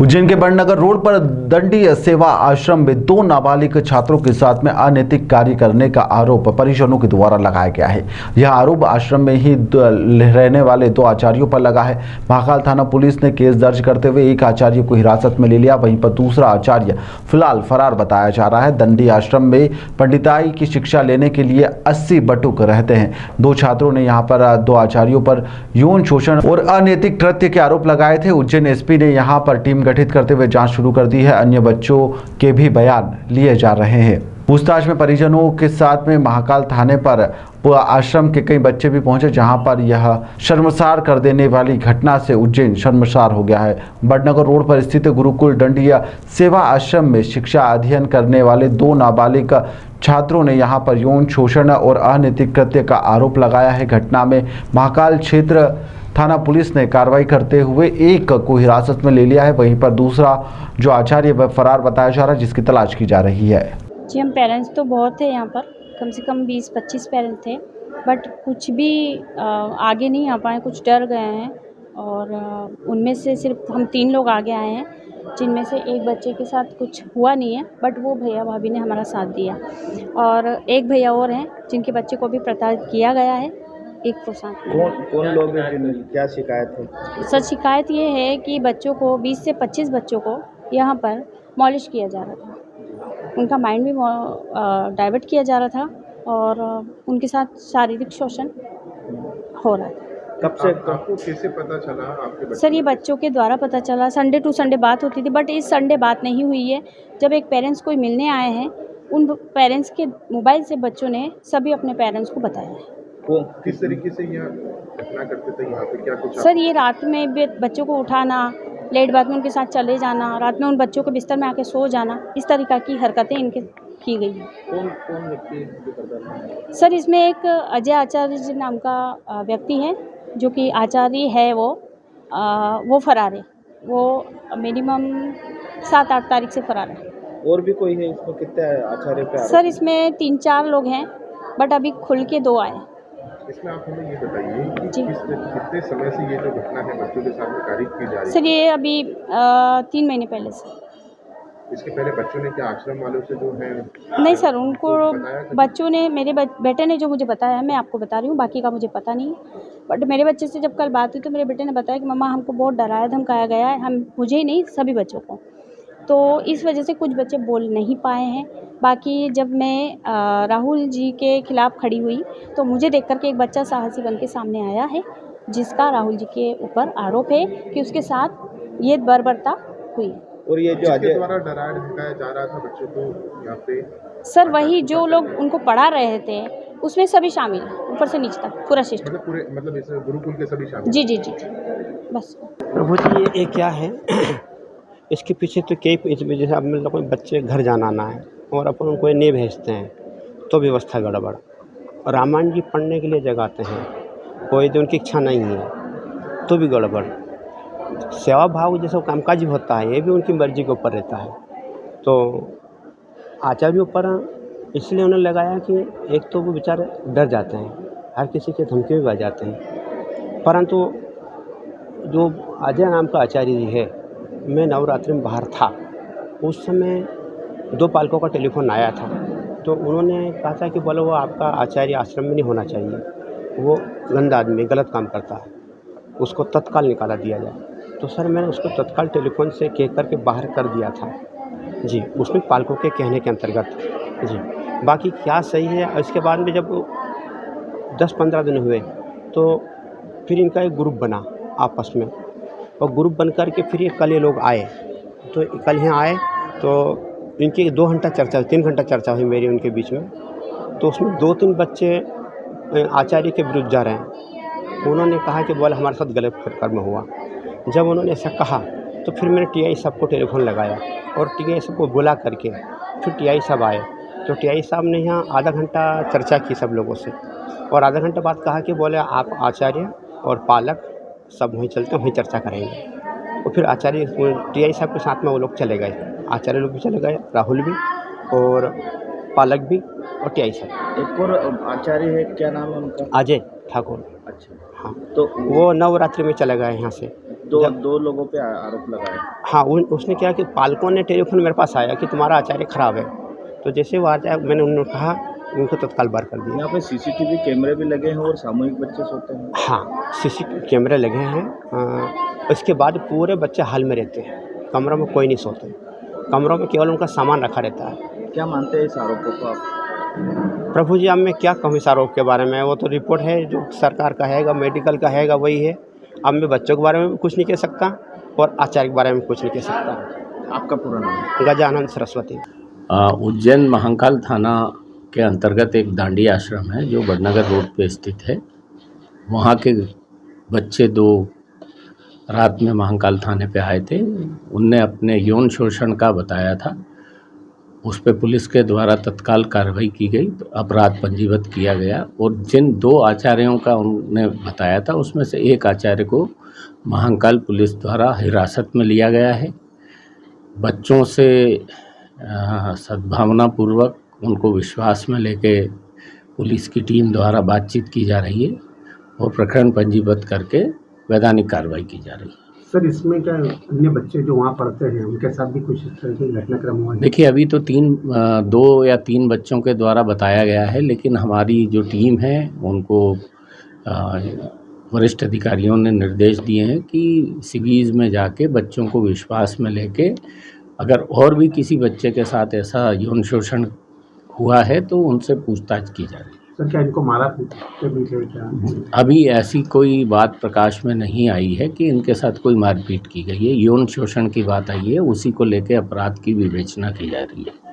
उज्जैन के बड़नगर रोड पर दंडी सेवा आश्रम में 2 नाबालिग छात्रों के साथ में अनैतिक कार्य करने का आरोप परिजनों के द्वारा लगाया गया है। यह आरोप आश्रम में ही रहने वाले 2 आचार्यों पर लगा है। महाकाल थाना पुलिस ने केस दर्ज करते हुए एक आचार्य को हिरासत में ले लिया, वहीं पर दूसरा आचार्य फिलहाल फरार बताया जा रहा है। दंडी आश्रम में पंडिताई की शिक्षा लेने के लिए 80 बटुक रहते हैं। 2 छात्रों ने यहाँ पर 2 आचार्यों पर यौन शोषण और अनैतिक कृत्य के आरोप लगाए थे। उज्जैन एसपी ने यहाँ पर टीम गठित करते हुए जांच शुरू कर दी है। अन्य बच्चों के भी बयान लिए जा रहे हैं। पूछताछ में परिजनों के साथ में महाकाल थाने पर आश्रम के कई बच्चे भी पहुंचे, जहां पर यह शर्मसार कर देने वाली घटना से उज्जैन शर्मसार हो गया है। बड़नगर रोड पर स्थित गुरुकुल दंडिया सेवा आश्रम में शिक्षा अध्ययन करने वाले 2 नाबालिग छात्रों ने यहां पर यौन शोषण और अनैतिक कृत्य का आरोप लगाया है। घटना में महाकाल क्षेत्र थाना पुलिस ने कार्रवाई करते हुए एक को हिरासत में ले लिया है, वहीं पर दूसरा जो आचार्य वह फरार बताया जा रहा है, जिसकी तलाश की जा रही है। जी, हम पेरेंट्स तो बहुत थे यहाँ पर, कम से कम 20-25 पेरेंट्स थे, बट कुछ भी आगे नहीं आ पाए, कुछ डर गए हैं और उनमें से सिर्फ हम 3 लोग आगे आए हैं, जिनमें से एक बच्चे के साथ कुछ हुआ नहीं है, बट वो भैया भाभी ने हमारा साथ दिया और एक भैया और हैं जिनके बच्चे को भी प्रताड़ित किया गया है। एक को साथ में कौन लोग हैं, क्या शिकायत है? सर, शिकायत ये है कि बच्चों को 20 से 25 बच्चों को यहाँ पर मॉलिश किया जा रहा था, उनका माइंड भी डाइवर्ट किया जा रहा था और उनके साथ शारीरिक शोषण हो रहा था। कब से आपको कैसे पता चला आपके बच्चे? सर, ये बच्चों के द्वारा पता चला। संडे टू संडे बात होती थी, बट इस संडे बात नहीं हुई है। जब एक पेरेंट्स कोई मिलने आए हैं, उन पेरेंट्स के मोबाइल से बच्चों ने सभी अपने पेरेंट्स को बताया है। वो किस तरीके से यह घटना करते थे यहाँ पे, क्या कुछ? सर, ये रात में बच्चों को उठाना, लेट बात में उनके साथ चले जाना, रात में उन बच्चों के बिस्तर में आके सो जाना, इस तरीक़ा की हरकतें इनके की गई हैं। कौन व्यक्ति? सर, इसमें एक अजय आचार्य जी नाम का व्यक्ति है, जो कि आचार्य है, वो फरार है। वो मिनिमम 7-8 तारीख से फरार है। और भी कोई है इसमें? कितने आचार्य पे? सर, इसमें 3-4 लोग हैं, बट अभी खुल के 2 आए। इसमें आप हमें ये बताइए कि कितने समय से ये जो घटना है बच्चों के साथ में तारीफ की जा रही है? सर, ये अभी 3 महीने पहले से। इसके पहले बच्चों ने क्या आश्रम वालों से जो है? नहीं सर, उनको बच्चों ने, मेरे बेटे ने जो मुझे बताया है, मैं आपको बता रही हूँ, बाकी का मुझे पता नहीं। बट मेरे बच्चे से जब कल बात हुई तो मेरे बेटे ने बताया कि मम्मा, हमको बहुत डराया धमकाया गया है, मुझे ही नहीं, सभी बच्चों को। तो इस वजह से कुछ बच्चे बोल नहीं पाए हैं। बाकी जब मैं राहुल जी के खिलाफ़ खड़ी हुई तो मुझे देख कर के एक बच्चा साहसी बन के सामने आया है, जिसका राहुल जी के ऊपर आरोप है कि उसके साथ ये बर्बरता हुई। और ये जो अजय द्वारा डराया धमकाया जा रहा था बच्चों को यहाँ पे? सर, वही जो लोग उनको पढ़ा रहे थे उसमें सभी शामिल हैं, ऊपर से नीचे तक पूरा सिस्टम। मतलब इस गुरुकुल के सभी शामिल? जी, बस। प्रभु जी, ये क्या है इसके पीछे तो कई, इस वजह से अब मतलब कोई बच्चे घर जाना आना है और अपन उनको नहीं भेजते हैं तो व्यवस्था गड़बड़। रामायण जी पढ़ने के लिए जगाते हैं, कोई तो उनकी इच्छा नहीं है तो भी गड़बड़। सेवा भाव जैसा कामकाज होता है, ये भी उनकी मर्जी के ऊपर रहता है। तो आचार्यों पर इसलिए उन्होंने लगाया कि एक तो वो बेचारे डर जाते हैं, हर किसी के धमकी में आ जाते हैं। परंतु जो अजय नाम का आचार्य जी है, मैं नवरात्रि में बाहर था, उस समय 2 पालकों का टेलीफोन आया था, तो उन्होंने कहा था कि बोलो वो आपका आचार्य आश्रम में नहीं होना चाहिए, वो गंदा आदमी, गलत काम करता है, उसको तत्काल निकाला दिया जाए। तो सर, मैंने उसको तत्काल टेलीफोन से कह कर के बाहर कर दिया था जी, उसमें पालकों के कहने के अंतर्गत जी। बाकी क्या सही है, इसके बाद में जब 10-15 दिन हुए तो फिर इनका एक ग्रुप बना आपस में, और ग्रुप बन कर के फिर ये कल ये लोग आए, तो कल यहाँ आए तो इनकी 2 घंटा चर्चा, 3 घंटा चर्चा हुई मेरी उनके बीच में। तो उसमें 2-3 बच्चे आचार्य के विरुद्ध जा रहे हैं। उन्होंने कहा कि बोले हमारे साथ गलत कर्म हुआ। जब उन्होंने ऐसा कहा तो फिर मैंने टीआई साहब को टेलीफोन लगाया और टीआई साहब को बुला करके फिर टीआई साहब आए। तो टीआई साहब ने यहाँ आधा घंटा चर्चा की सब लोगों से, और आधा घंटा बाद कहा कि बोले आप आचार्य और पालक सब वहीं चलते हैं, वहीं चर्चा करेंगे। और फिर आचार्य टीआई साहब के साथ में वो लोग चले गए, आचार्य लोग भी चले गए, राहुल भी और पालक भी और टीआई साहब। एक और आचार्य है, क्या नाम है उनका? अजय ठाकुर। अच्छा, हाँ, तो वो नवरात्रि में चले गए यहाँ से। दो लोगों पे आरोप लगाए। हाँ, उसने क्या कि पालकों ने टेलीफोन मेरे पास आया कि तुम्हारा आचार्य खराब है, तो जैसे वो आचार्य मैंने उन्होंने कहा उनको तत्काल बाहर कर दिया। यहाँ पे सीसीटीवी कैमरे भी लगे हैं और सामूहिक बच्चे सोते हैं। हाँ, सीसीटीवी कैमरे लगे हैं। इसके बाद पूरे बच्चे हॉल में रहते हैं, कमरों में कोई नहीं सोते, कमरों में केवल उनका सामान रखा रहता है। क्या मानते हैं इस आरोपों को आप? प्रभु जी, अब मैं क्या कहूँ इस आरोप के बारे में, वो तो रिपोर्ट है जो सरकार का हैगा, मेडिकल का हैगा, वही है। अब मैं बच्चों के बारे में भी कुछ नहीं कह सकता और आचार्य के बारे में कुछ नहीं कह सकता। आपका पूरा नाम? गजानंद सरस्वती। उज्जैन महाकाल थाना के अंतर्गत एक दांडी आश्रम है जो बड़नगर रोड पे स्थित है। वहाँ के बच्चे 2 रात में महाकाल थाने पे आए थे। उनने अपने यौन शोषण का बताया था। उस पे पुलिस के द्वारा तत्काल कार्रवाई की गई, तो अपराध पंजीबद्ध किया गया और जिन 2 आचार्यों का उन्होंने बताया था उसमें से एक आचार्य को महाकाल पुलिस द्वारा हिरासत में लिया गया है। बच्चों से सद्भावनापूर्वक उनको विश्वास में लेके पुलिस की टीम द्वारा बातचीत की जा रही है और प्रकरण पंजीबद्ध करके वैधानिक कार्रवाई की जा रही है। सर, इसमें क्या अन्य बच्चे जो वहाँ पढ़ते हैं उनके साथ भी कुछ इस तरह की घटनाक्रम हुआ है? देखिए, अभी तो 2 या 3 बच्चों के द्वारा बताया गया है, लेकिन हमारी जो टीम है उनको वरिष्ठ अधिकारियों ने निर्देश दिए हैं कि सिवीज में जाके बच्चों को विश्वास में लेके अगर और भी किसी बच्चे के साथ ऐसा यौन शोषण हुआ है तो उनसे पूछताछ की जा रही है। सर, क्या इनको मारा पीटा भी है क्या? अभी ऐसी कोई बात प्रकाश में नहीं आई है कि इनके साथ कोई मारपीट की गई है। यौन शोषण की बात आई है, उसी को लेकर अपराध की विवेचना की जा रही है।